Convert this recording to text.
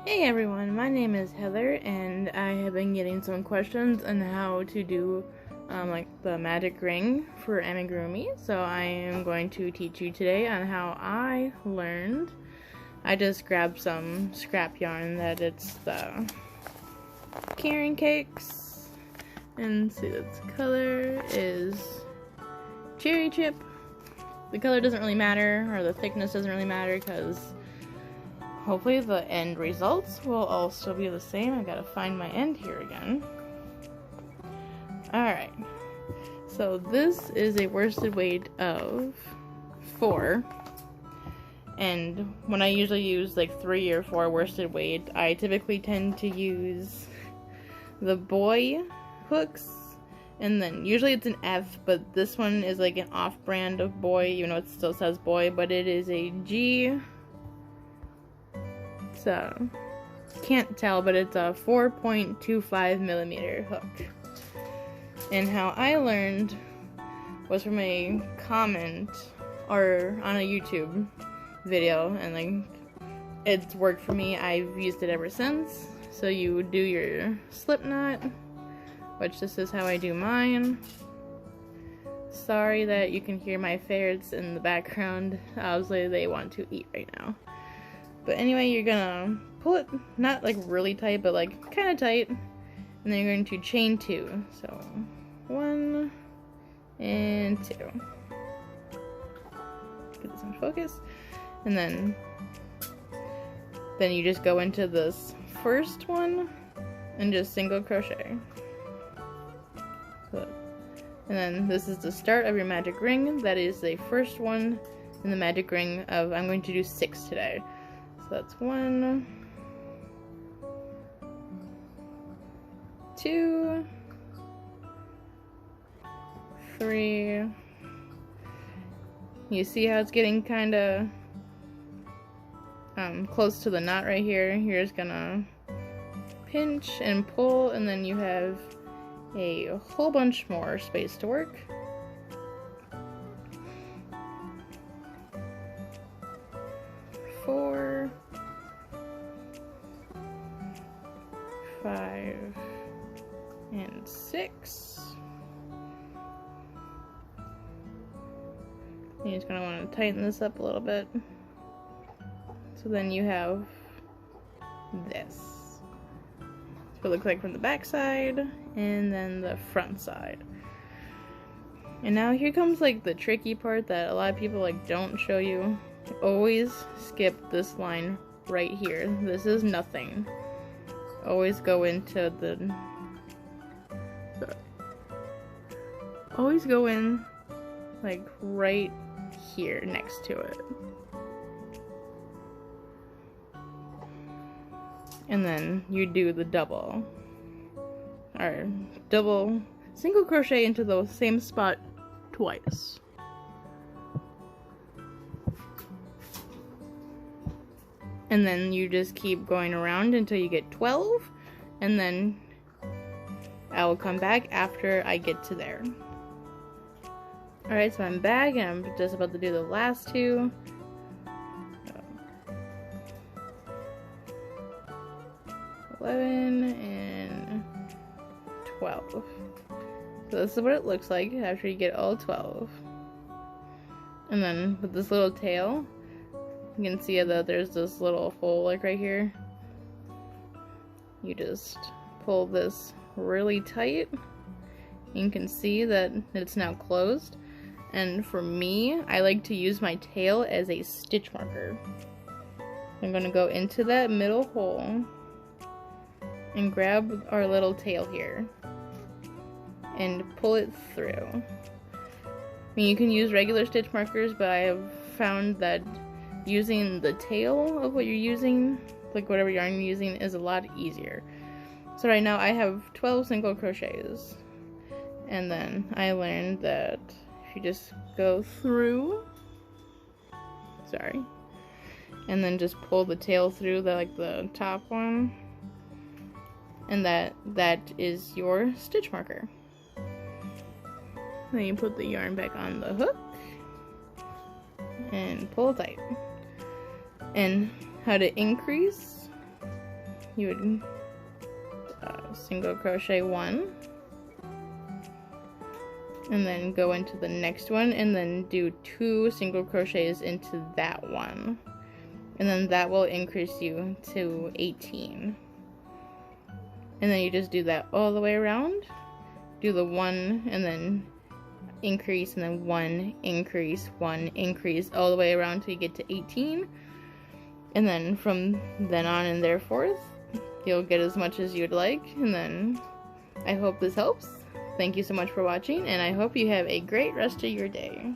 Hey everyone, my name is Heather and I have been getting some questions on how to do like the magic ring for Amigurumi. So I am going to teach you today on how I learned. I just grabbed some scrap yarn that it's the Karen cakes, and see its color is cherry chip. The color doesn't really matter, or the thickness doesn't really matter, because hopefully the end results will all still be the same. I gotta find my end here again. Alright, so this is a worsted weight of 4, and when I usually use like 3 or 4 worsted weight, I typically tend to use the boy hooks, and then usually it's an F, but this one is like an off-brand of boy, even though it still says boy, but it is a G. So, can't tell, but it's a 4.25 millimeter hook. And how I learned was from a comment or on a YouTube video, and like it's worked for me. I've used it ever since. So you do your slip knot, which this is how I do mine. Sorry that you can hear my ferrets in the background. Obviously they want to eat right now. But anyway, you're gonna pull it, not like really tight, but like kind of tight, and then you're going to chain 2. So 1 and 2. Get this in focus, and then you just go into this first one and just single crochet. So, and then this is the start of your magic ring. That is the first one in the magic ring of, I'm going to do 6 today. So that's 1, 2, 3. You see how it's getting kind of close to the knot right here. You're just gonna pinch and pull, and then you have a whole bunch more space to work. 4, 5, and 6. You're just going to want to tighten this up a little bit. So then you have this. That's what it looks like from the back side, and then the front side. And now here comes like the tricky part that a lot of people like don't show you. Always skip this line right here. This is nothing. Always go into the... Always go in like right here next to it. And then you do the double. Or double single crochet into the same spot twice. And then you just keep going around until you get 12, and then I will come back after I get to there. Alright, so I'm back and I'm just about to do the last 2. 11 and 12. So this is what it looks like after you get all 12. And then with this little tail, you can see that there's this little hole like right here. You just pull this really tight. You can see that it's now closed. And for me, I like to use my tail as a stitch marker. I'm going to go into that middle hole and grab our little tail here and pull it through. I mean, you can use regular stitch markers, but I have found that using the tail of what you're using, like whatever yarn you're using, is a lot easier. So right now I have 12 single crochets, and then I learned that if you just go through, and then just pull the tail through the top one, and that is your stitch marker. Then you put the yarn back on the hook and pull tight. And how to increase you would single crochet 1, and then go into the next one, and then do 2 single crochets into that one, and then that will increase you to 18. And then you just do that all the way around. Do the 1 and then increase, and then 1 increase, 1 increase, all the way around till you get to 18. And then from then on and there forth, you'll get as much as you'd like. And then I hope this helps. Thank you so much for watching, and I hope you have a great rest of your day.